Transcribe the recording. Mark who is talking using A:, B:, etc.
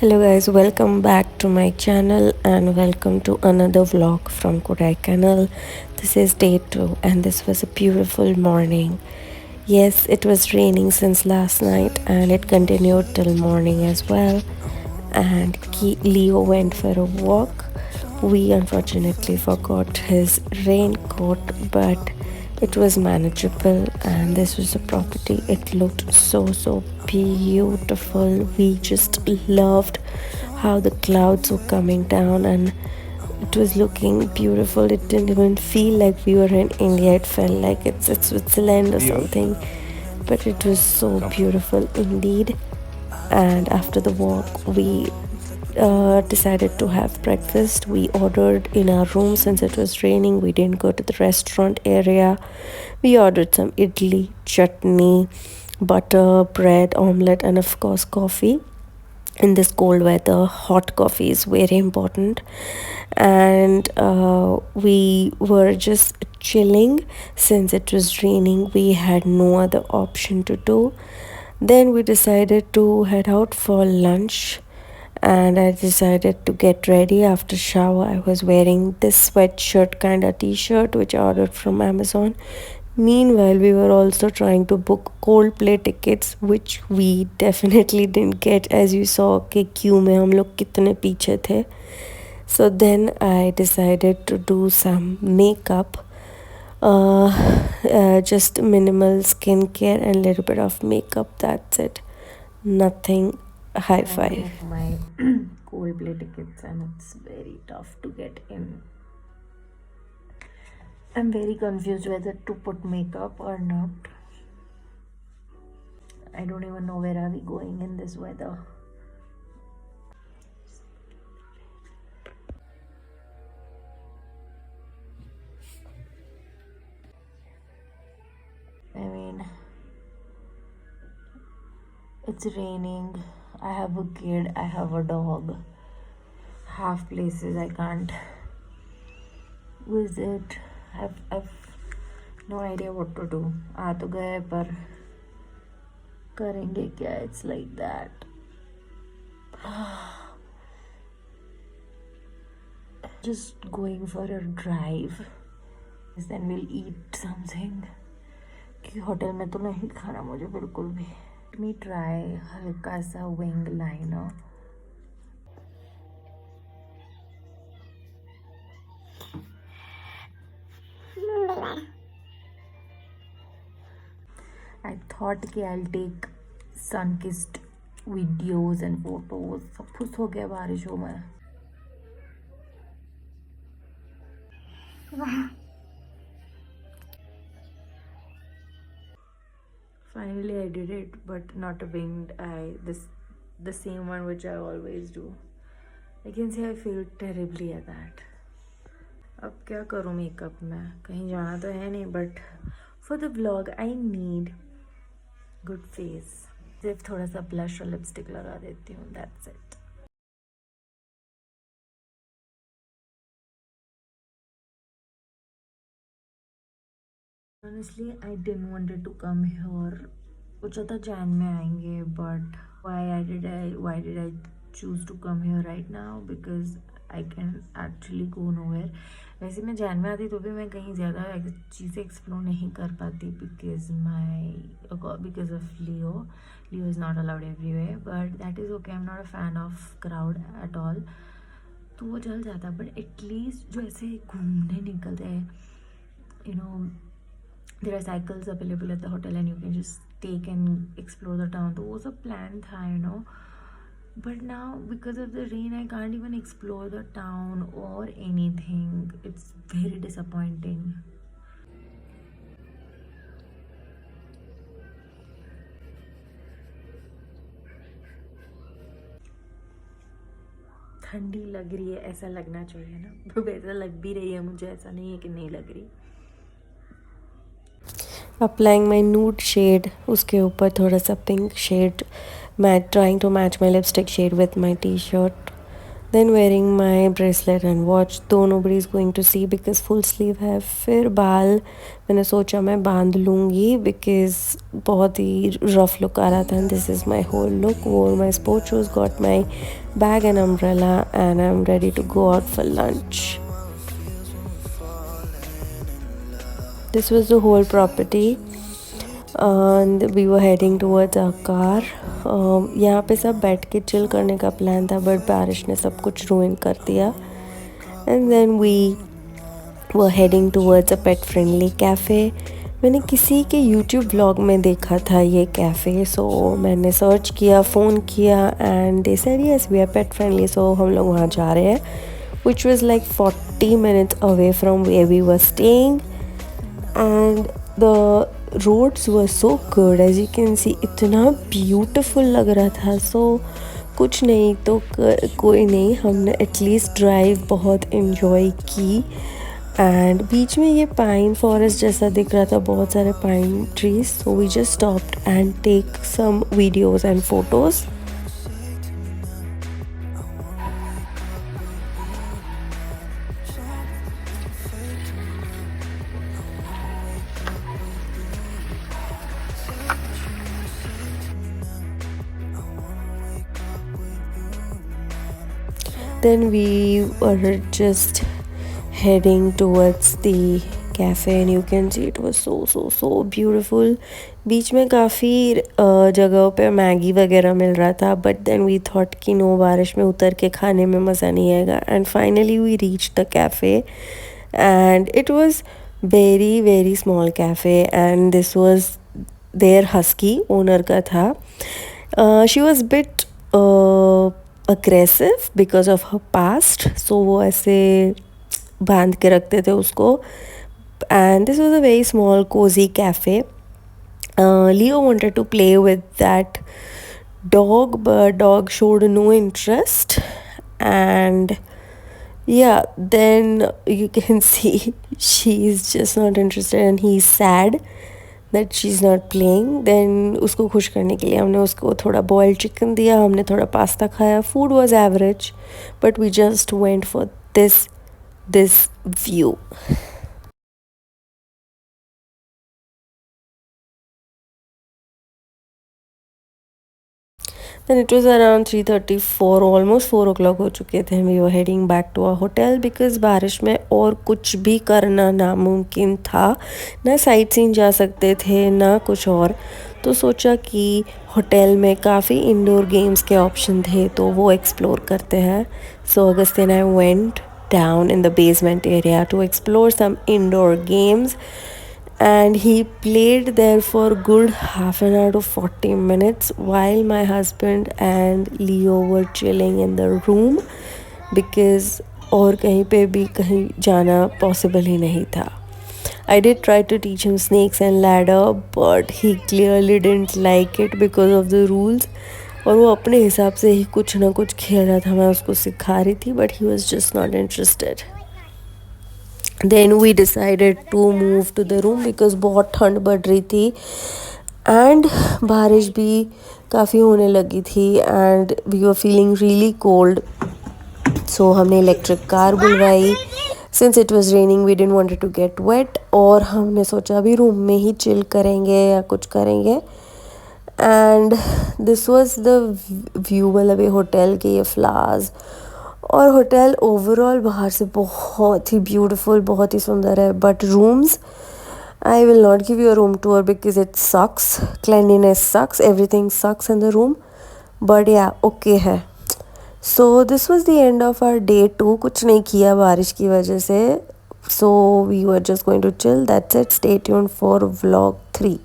A: Hello guys, welcome back to my channel and welcome to another vlog from Kodaikanal. This is day 2 and this was a beautiful morning. Yes, it was raining since last night and it continued till morning as well. And Leo went for a walk. We unfortunately forgot his raincoat, but it was manageable. And this was a property. It looked so beautiful. We just loved how the clouds were coming down and it was looking beautiful. It didn't even feel like we were in India. It felt like it's Switzerland or something. But it was so beautiful indeed. And after the walk, we decided to have breakfast. We ordered in our room since it was raining. We didn't go to the restaurant area. We ordered some idli, chutney, butter, bread, omelette, and of course, coffee. In this cold weather, hot coffee is very important. And we were just chilling since it was raining. We had no other option to do. Then we decided to head out for lunch and I decided to get ready after shower. I was wearing this sweatshirt kind of t-shirt which I ordered from Amazon. Meanwhile, we were also trying to book Coldplay tickets which we definitely didn't get, as you saw कि queue में हम लोग कितने पीछे थे. So then I decided to do some makeup. Just minimal skincare and little bit of makeup, that's it. Nothing hi-fi. My Coldplay tickets and it's very tough to get in. I'm very confused whether to put makeup or not. I don't even know where are we going in this weather. I mean, it's raining. I have a kid, I have a dog. Half places I can't visit. I've no idea what to do. आ तो गए पर करेंगे क्या? It's like that. Just going for a drive. Then we'll eat something. कि hotel में तो नहीं खाना मुझे बिल्कुल भी. Let me try हल्का सा wing liner. I thought कि I'll take sun-kissed videos and photos. सब खुश हो गया बारिशों में. Finally I did it, but not a winged eye. The same one which I always do. I can say I feel terribly at that. अब क्या करूँ मेकअप में? कहीं जाना तो है नहीं, but for the vlog I need good face. सिर्फ थोड़ा सा blush और lipstick लगा देती हूँ. That's it. Honestly, I didn't wanted to come here. सोचा था जैन में आएंगे, but why did I choose to come here right now? Because I can actually go nowhere. वैसे मैं जैन में आती तो भी मैं कहीं ज़्यादा चीज़ें एक्सप्लोर नहीं कर पाती because of Leo. Leo is not allowed everywhere, but that is okay. I'm not a fan of crowd at all. तो वो चल जाता, but at least जो ऐसे घूमने निकलते हैं, you know, there are cycles available at the hotel and you can just take and explore the town. तो वो सब plan था, you know. But now because of the rain I can't even explore the town or anything. It's very disappointing. ठंडी लग रही है ऐसा लगना चाहिए ना. वैसा लग भी रही है मुझे, ऐसा नहीं है कि नहीं लग रही. Applying my nude shade, उसके ऊपर थोड़ा सा pink shade, trying to match my lipstick shade with my t-shirt. Then wearing my bracelet and watch, though nobody is going to see because full sleeve है। फिर बाल मैंने सोचा मैं बांध लूँगी बिकॉज बहुत ही रफ लुक आ रहा था। This is my whole look, wore my sport shoes, got my bag and umbrella and I am ready to go out for lunch. This was the whole property and we were heading towards our car. यहाँ पे सब बैठ के chill करने का plan था but बारिश ने सब कुछ ruin कर दिया। And then we were heading towards a pet friendly cafe. मैंने किसी के YouTube vlog में देखा था ये कैफ़े, सो मैंने सर्च किया, फ़ोन किया and they said yes we are pet friendly, so हम लोग वहाँ जा रहे हैं, which was like 40 minutes away from where we were staying. And the roads were so good, as you can see इतना beautiful लग रहा था। so कुछ नहीं तो कोई नहीं, हमने एटलीस्ट ड्राइव बहुत enjoy की। एंड बीच में ये पाइन फॉरेस्ट जैसा दिख रहा था, बहुत सारे pine trees, so we just stopped and take some videos and photos. Then we were just heading towards the cafe and you can see it was so beautiful. बीच में काफ़ी जगहों पे मैगी वगैरह मिल रहा था बट देन वी थॉट कि नो, बारिश में उतर के खाने में मज़ा नहीं आएगा। And finally we reach the cafe and it was very small cafe and this was their husky owner का था। She was bit aggressive because of her past, so वो ऐसे बांध के रखते थे उसको। And this was a very small cozy cafe. Leo wanted to play with that dog but dog showed no interest, and yeah, then you can see she's just not interested and he's sad that she's not playing. Then उसको खुश करने के लिए हमने उसको थोड़ा boiled chicken दिया, हमने थोड़ा पास्ता खाया। Food was average but we just went for this view. Then it was around 3:34, almost 4 o'clock हो चुके थे। We were heading back to our hotel because बारिश में और कुछ भी करना नामुमकिन था, ना साइट सीन जा सकते थे ना कुछ और। तो सोचा कि होटल में काफ़ी इंडोर गेम्स के ऑप्शन थे तो वो एक्सप्लोर करते हैं। सो Augustine and I went down in the basement area to explore some indoor games. And he played there for good half an hour to 40 minutes while my husband and Leo were chilling in the room because और कहीं पे भी कहीं जाना possible ही नहीं था। I did try to teach him snakes and ladder but he clearly didn't like it because of the rules, और वो अपने हिसाब से ही कुछ ना कुछ खेल रहा था, मैं उसको सिखा रही थी but he was just not interested. Then we decided to move to the room because बहुत ठंड बढ़ रही थी एंड बारिश भी काफ़ी होने लगी थी and we were feeling really cold. So हमने इलेक्ट्रिक कार बुलवाई। Since it was raining we didn't wanted to get wet, और हमने सोचा अभी रूम में ही चिल करेंगे या कुछ करेंगे। And this was the view, मतलब ये होटल के ये फ्लावर्स और होटल ओवरऑल बाहर से बहुत ही ब्यूटीफुल, बहुत ही सुंदर है। But rooms, I will not give you a room tour because it sucks, cleanliness sucks, everything sucks in the room, but yeah okay है। So this was the end of our day 2। कुछ नहीं किया बारिश की वजह से, so we were just going to chill, that's it. Stay tuned for vlog 3।